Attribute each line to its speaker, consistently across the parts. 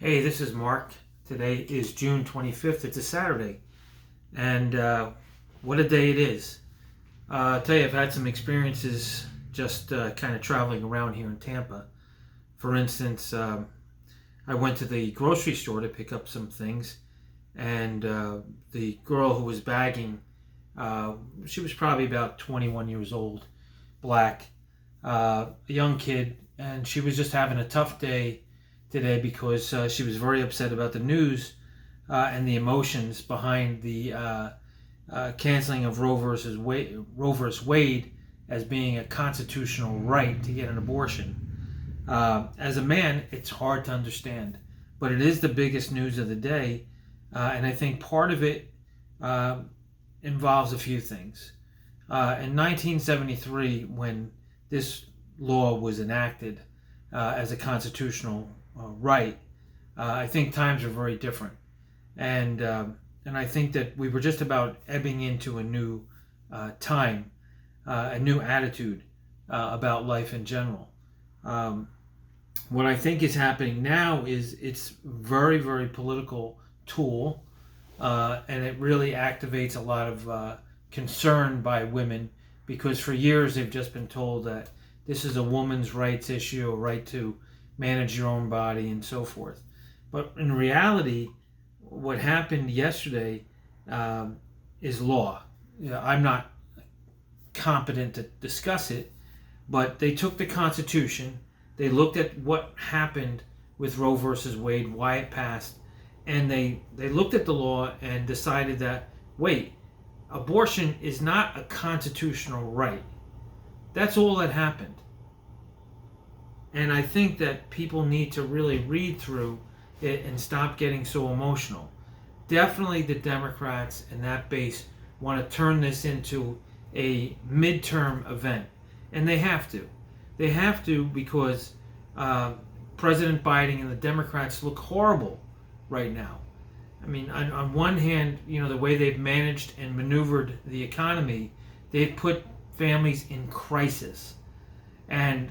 Speaker 1: Hey, this is Mark. Today is June 25th. It's a Saturday. And what a day it is. I'll tell you, I've had some experiences just kind of traveling around here in Tampa. For instance, I went to the grocery store to pick up some things, and the girl who was bagging, she was probably about 21 years old, black, a young kid, and she was just having a tough day today because she was very upset about the news and the emotions behind the canceling of Roe versus Wade as being a constitutional right to get an abortion. As a man, it's hard to understand, but it is the biggest news of the day, and I think part of it involves a few things. In 1973, when this law was enacted as a constitutional right, I think times are very different, and I think that we were just about ebbing into a new time, a new attitude about life in general. What I think is happening now is it's very, very political tool, and it really activates a lot of concern by women because for years they've just been told that this is a woman's rights issue, a right to manage your own body and so forth. But in reality, what happened yesterday is law. I'm not competent to discuss it, but they took the Constitution, they looked at what happened with Roe versus Wade, why it passed, and they looked at the law and decided that, wait, abortion is not a constitutional right. That's all that happened. And I think that people need to really read through it and stop getting so emotional. Definitely the Democrats and that base want to turn this into a midterm event. And they have to. They have to because President Biden and the Democrats look horrible right now. I mean, on one hand, the way they've managed and maneuvered the economy, they've put families in crisis. And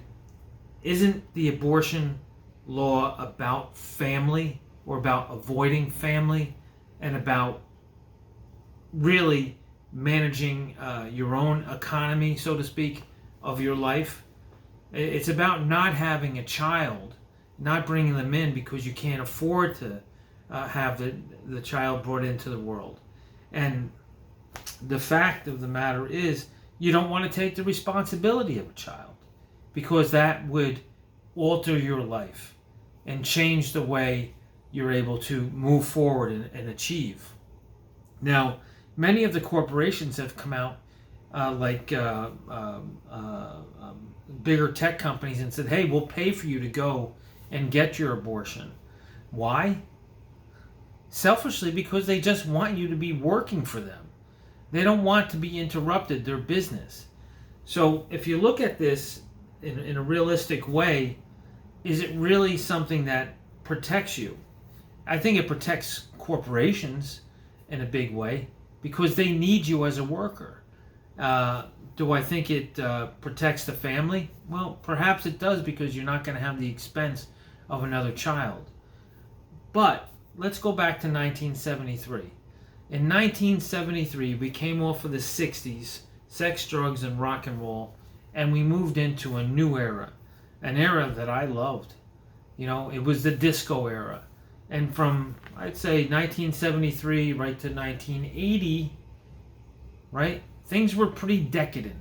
Speaker 1: isn't the abortion law about family or about avoiding family and about really managing your own economy, so to speak, of your life? It's about not having a child, not bringing them in because you can't afford to have the child brought into the world. And the fact of the matter is you don't want to take the responsibility of a child, because that would alter your life and change the way you're able to move forward and achieve. Now, many of the corporations have come out, bigger tech companies, and said, hey, we'll pay for you to go and get your abortion. Why? Selfishly, because they just want you to be working for them. They don't want to be interrupted, their business. So if you look at this in a realistic way, is it really something that protects you? I think it protects corporations in a big way because they need you as a worker. Do I think it protects the family? Well, perhaps it does, because you're not going to have the expense of another child. But let's go back to 1973. In 1973, we came off of the 60s, sex, drugs, and rock and roll, and we moved into a new era, an era that I loved. It was the disco era. And from, I'd say, 1973 right to 1980, right, things were pretty decadent.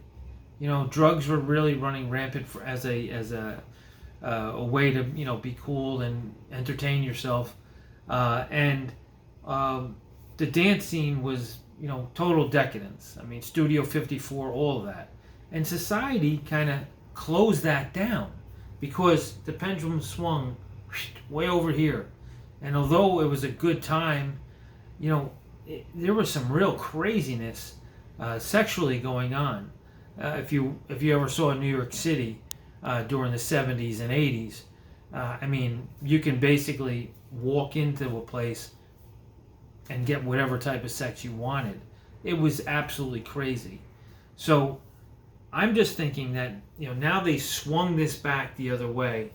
Speaker 1: Drugs were really running rampant as a way to, be cool and entertain yourself. And the dance scene was, total decadence. I mean, Studio 54, all of that. And society kind of closed that down because the pendulum swung way over here. And although it was a good time, there was some real craziness sexually going on. If you ever saw New York City during the 70s and 80s, I mean, you can basically walk into a place and get whatever type of sex you wanted. It was absolutely crazy. So I'm just thinking that now they swung this back the other way,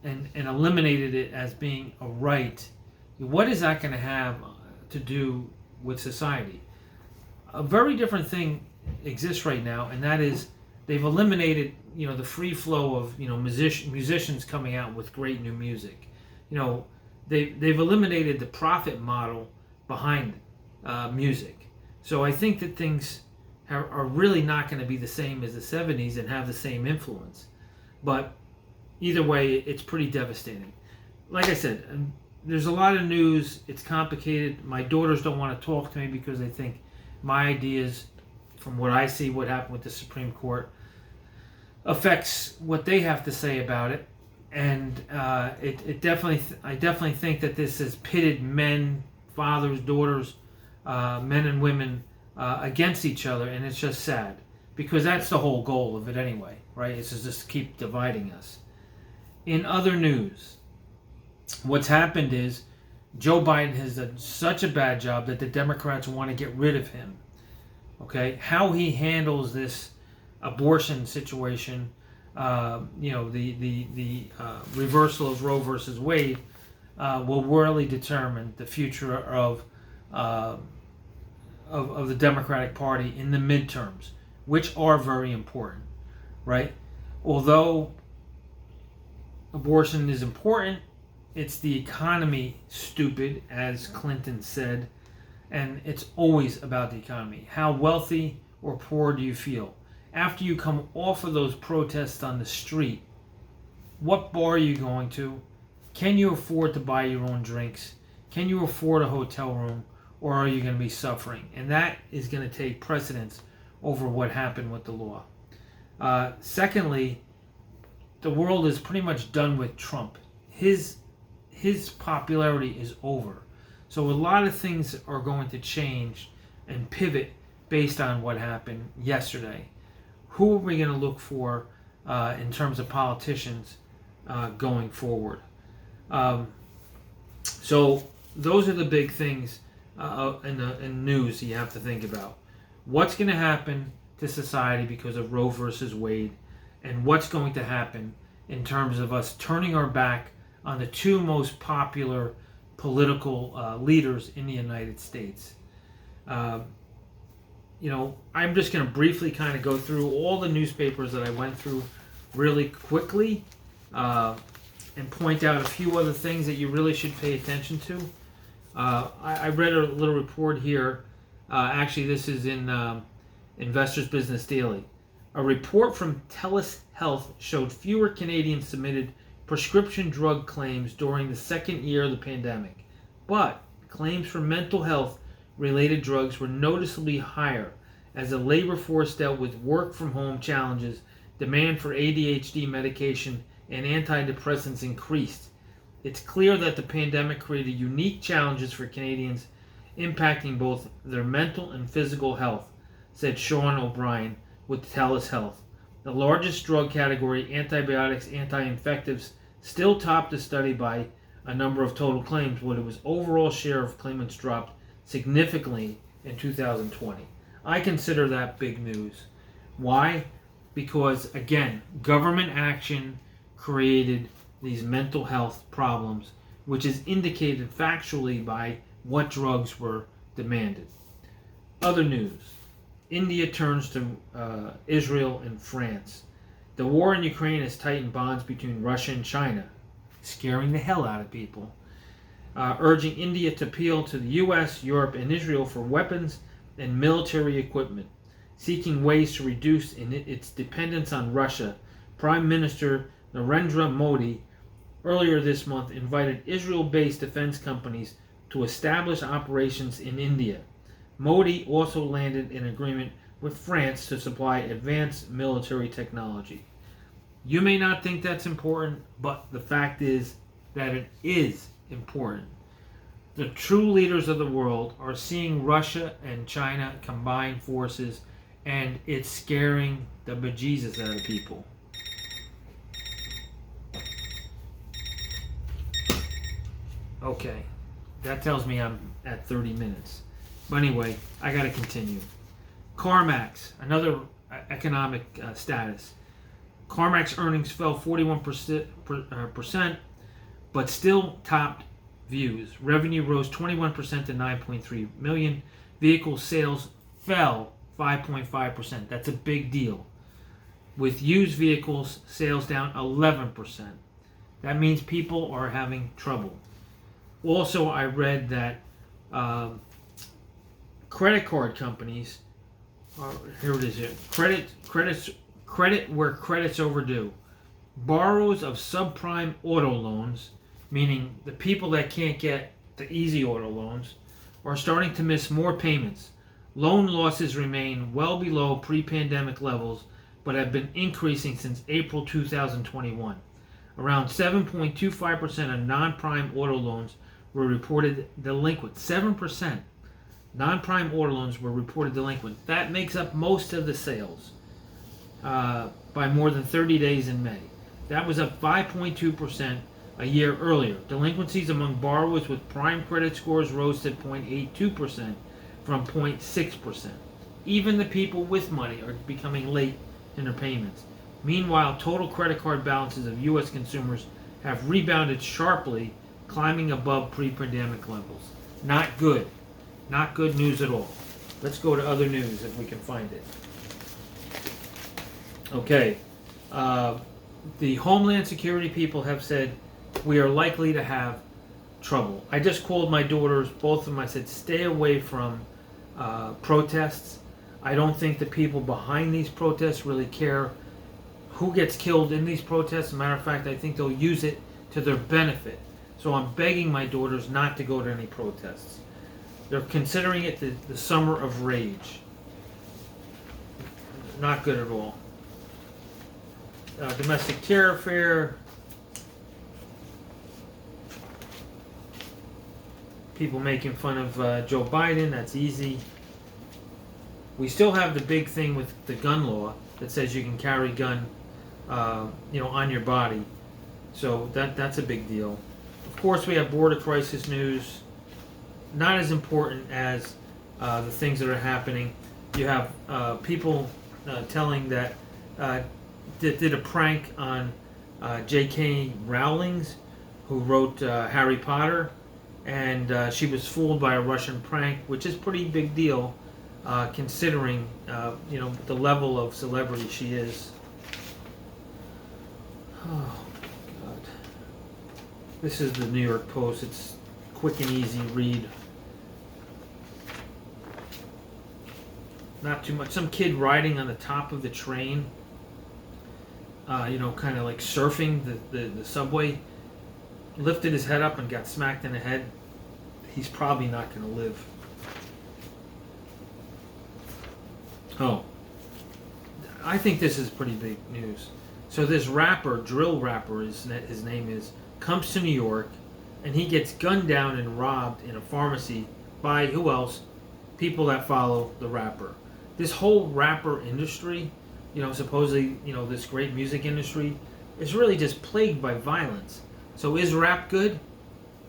Speaker 1: and eliminated it as being a right, what is that going to have to do with society? A very different thing exists right now, and that is they've eliminated, the free flow of, musicians coming out with great new music. They've eliminated the profit model behind music. So I think that things are really not going to be the same as the 70s and have the same influence. But either way, it's pretty devastating. Like I said, there's a lot of news. It's complicated. My daughters don't want to talk to me because they think my ideas, from what I see, what happened with the Supreme Court, affects what they have to say about it. And I definitely think that this has pitted men, fathers, daughters, men and women against each other, and it's just sad, because that's the whole goal of it anyway, right? It's to just keep dividing us. In other news, what's happened is Joe Biden has done such a bad job that the Democrats want to get rid of him. Okay, how he handles this abortion situation, the reversal of Roe versus Wade, will really determine the future of the Democratic Party in the midterms, which are very important, right? Although abortion is important, it's the economy, stupid, as Clinton said, and it's always about the economy. How wealthy or poor do you feel? After you come off of those protests on the street, what bar are you going to? Can you afford to buy your own drinks? Can you afford a hotel room? Or are you going to be suffering? And that is going to take precedence over what happened with the law. Secondly, the world is pretty much done with Trump. His popularity is over. So a lot of things are going to change and pivot based on what happened yesterday. Who are we going to look for in terms of politicians going forward? So those are the big things in news you have to think about. What's going to happen to society because of Roe versus Wade, and what's going to happen in terms of us turning our back on the two most popular political leaders in the United States. I'm just going to briefly kind of go through all the newspapers that I went through really quickly and point out a few other things that you really should pay attention to. I read a little report here. Actually, this is in Investors Business Daily. A report from TELUS Health showed fewer Canadians submitted prescription drug claims during the second year of the pandemic, but claims for mental health related drugs were noticeably higher as the labor force dealt with work from home challenges. Demand for ADHD medication and antidepressants increased. It's clear that the pandemic created unique challenges for Canadians, impacting both their mental and physical health, said Sean O'Brien with TELUS Health. The largest drug category, antibiotics, anti-infectives, still topped the study by a number of total claims, but its overall share of claimants dropped significantly in 2020. I consider that big news. Why? Because, again, government action created these mental health problems, which is indicated factually by what drugs were demanded. Other news. India turns to Israel and France. The war in Ukraine has tightened bonds between Russia and China, scaring the hell out of people, urging India to appeal to the U.S., Europe, and Israel for weapons and military equipment, seeking ways to reduce its dependence on Russia. Prime Minister Narendra Modi earlier this month invited Israel-based defense companies to establish operations in India. Modi also landed an agreement with France to supply advanced military technology. You may not think that's important, but the fact is that it is important. The true leaders of the world are seeing Russia and China combine forces, and it's scaring the bejesus out of people. Okay, that tells me I'm at 30 minutes. But anyway, I got to continue. CarMax, another economic status. CarMax earnings fell 41%, but still topped views. Revenue rose 21% to 9.3 million. Vehicle sales fell 5.5%. That's a big deal. With used vehicles, sales down 11%. That means people are having trouble. Also, I read that credit card companies, here it is here, credit where credit's overdue. Borrowers of subprime auto loans, meaning the people that can't get the easy auto loans, are starting to miss more payments. Loan losses remain well below pre-pandemic levels, but have been increasing since April 2021. Around 7.25% of non-prime auto loans were reported delinquent. 7% non-prime auto loans were reported delinquent. That makes up most of the sales by more than 30 days in May. That was up 5.2% a year earlier. Delinquencies among borrowers with prime credit scores rose to 0.82% from 0.6%. Even the people with money are becoming late in their payments. Meanwhile, total credit card balances of U.S. consumers have rebounded sharply, climbing above pre-pandemic levels. Not good. Not good news at all. Let's go to other news if we can find it. Okay. The Homeland Security people have said we are likely to have trouble. I just called my daughters, both of them. I said, stay away from protests. I don't think the people behind these protests really care who gets killed in these protests. As a matter of fact, I think they'll use it to their benefit. So I'm begging my daughters not to go to any protests. They're considering it the summer of rage. Not good at all. Domestic tariff fair. People making fun of Joe Biden. That's easy. We still have the big thing with the gun law that says you can carry a gun, on your body. So that's a big deal. Of course, we have border crisis news. Not as important as the things that are happening. You have people telling that did a prank on J.K. Rowling, who wrote Harry Potter, and she was fooled by a Russian prank, which is a pretty big deal considering the level of celebrity she is. Oh God! This is the New York Post. It's quick and easy read. Not too much. Some kid riding on the top of the train, kind of like surfing the subway, lifted his head up and got smacked in the head. He's probably not going to live. Oh, I think this is pretty big news. So this rapper, drill rapper, his name is, comes to New York, and he gets gunned down and robbed in a pharmacy by who else? People that follow the rapper. This whole rapper industry, supposedly, this great music industry, is really just plagued by violence. So is rap good?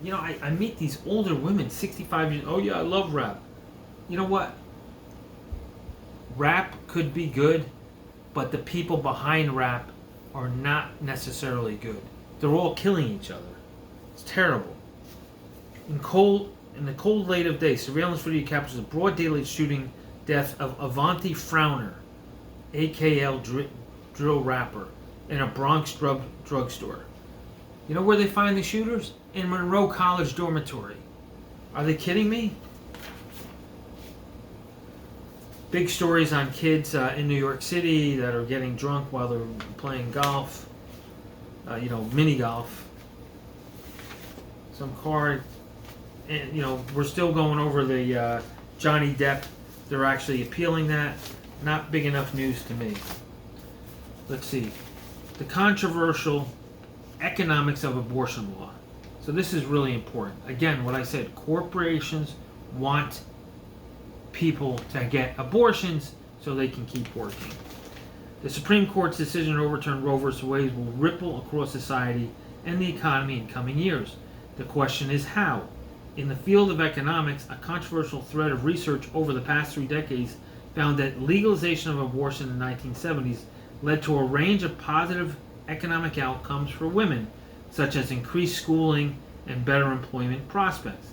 Speaker 1: I meet these older women, 65 years, oh yeah, I love rap. You know what? Rap could be good, but the people behind rap are not necessarily good. They're all killing each other. It's terrible. In the cold light of day, surveillance video captures a broad daylight shooting death of Avanti Frowner, AKL drill rapper, in a Bronx drugstore. You know where they find the shooters? In Monroe College dormitory. Are they kidding me? Big stories on kids in New York City that are getting drunk while they're playing golf. Mini golf. Some car, and we're still going over the Johnny Depp. They're actually appealing that. Not big enough news to me. Let's see. The controversial economics of abortion law. So this is really important. Again, what I said, corporations want people to get abortions so they can keep working. The Supreme Court's decision to overturn Roe v. Wade will ripple across society and the economy in coming years. The question is how. In the field of economics, a controversial thread of research over the past 3 decades found that legalization of abortion in the 1970s led to a range of positive economic outcomes for women, such as increased schooling and better employment prospects.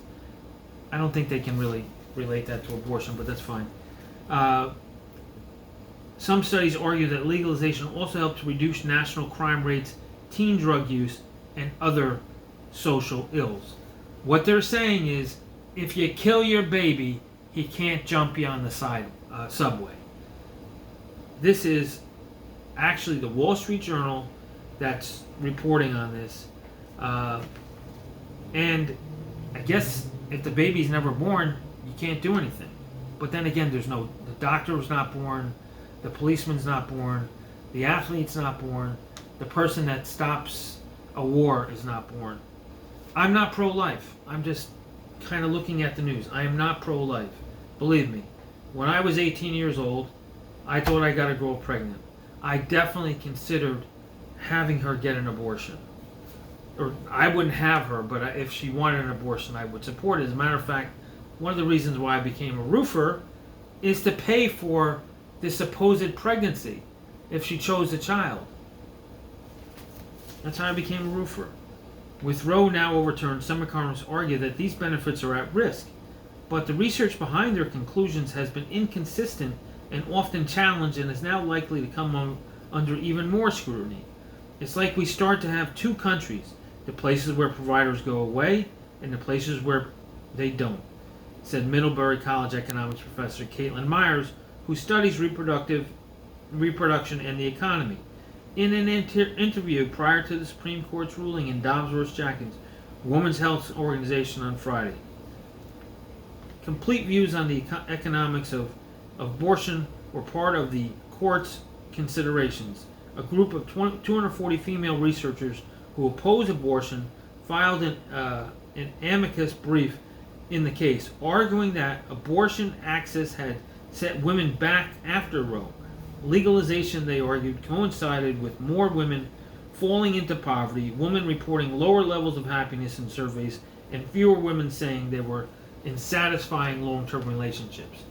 Speaker 1: I don't think they can really relate that to abortion, but that's fine. Some studies argue that legalization also helped to reduce national crime rates, teen drug use, and other social ills. What they're saying is, if you kill your baby, he can't jump you on the subway. This is actually the Wall Street Journal that's reporting on this. And I guess if the baby's never born, you can't do anything. But then again, the doctor was not born, the policeman's not born, the athlete's not born, the person that stops a war is not born. I'm not pro-life. I'm just kind of looking at the news. I am not pro-life. Believe me, when I was 18 years old, I thought I got a girl pregnant. I definitely considered having her get an abortion. Or I wouldn't have her, but if she wanted an abortion, I would support it. As a matter of fact, one of the reasons why I became a roofer is to pay for the supposed pregnancy if she chose a child. That's how I became a roofer. With Roe now overturned, some economists argue that these benefits are at risk, but the research behind their conclusions has been inconsistent and often challenged and is now likely to come under even more scrutiny. It's like we start to have two countries, the places where providers go away and the places where they don't, said Middlebury College economics professor Caitlin Myers, who studies reproduction and the economy. In an interview prior to the Supreme Court's ruling in Dobbs v. Jackson, Women's Health Organization on Friday. Complete views on the economics of abortion were part of the court's considerations. A group of 240 female researchers who oppose abortion filed an amicus brief in the case, arguing that abortion access had set women back after Roe. Legalization, they argued, coincided with more women falling into poverty, women reporting lower levels of happiness in surveys, and fewer women saying they were in satisfying long-term relationships.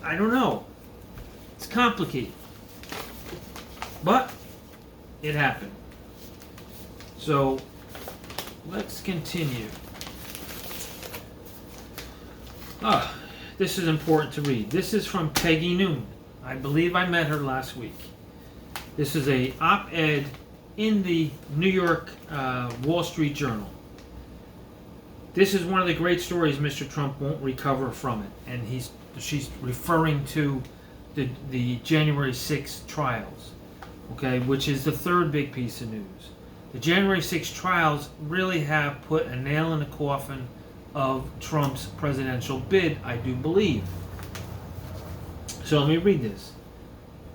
Speaker 1: I don't know. It's complicated. But it happened. So let's continue. This is important to read. This is from Peggy Noon. I believe I met her last week. This is a op-ed in the New York Wall Street Journal. This is one of the great stories Mr. Trump won't recover from it. And she's referring to the January 6th trials, okay, which is the third big piece of news. The January 6th trials really have put a nail in the coffin of Trump's presidential bid, I do believe. So let me read this.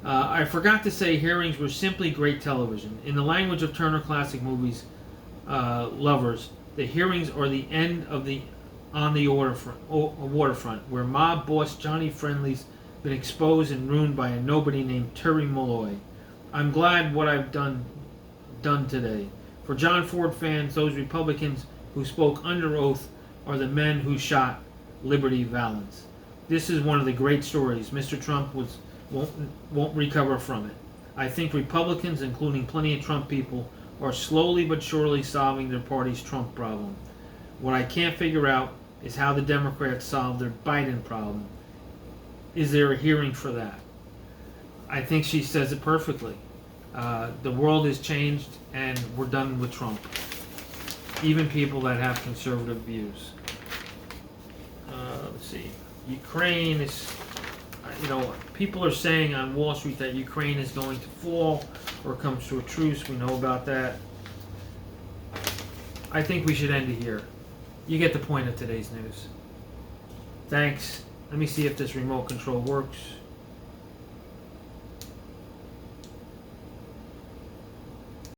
Speaker 1: I forgot to say hearings were simply great television. In the language of Turner Classic Movies lovers, the hearings are the end of on the waterfront, where mob boss Johnny Friendly's been exposed and ruined by a nobody named Terry Malloy. I'm glad what I've done today. For John Ford fans, those Republicans who spoke under oath are the men who shot Liberty Valance. This is one of the great stories. Mr. Trump won't recover from it. I think Republicans, including plenty of Trump people, are slowly but surely solving their party's Trump problem. What I can't figure out is how the Democrats solve their Biden problem. Is there a hearing for that? I think she says it perfectly. The world has changed and we're done with Trump. Even people that have conservative views. Let's see. Ukraine is, people are saying on Wall Street that Ukraine is going to fall or comes to a truce. We know about that. I think we should end it here. You get the point of today's news. Thanks. Let me see if this remote control works.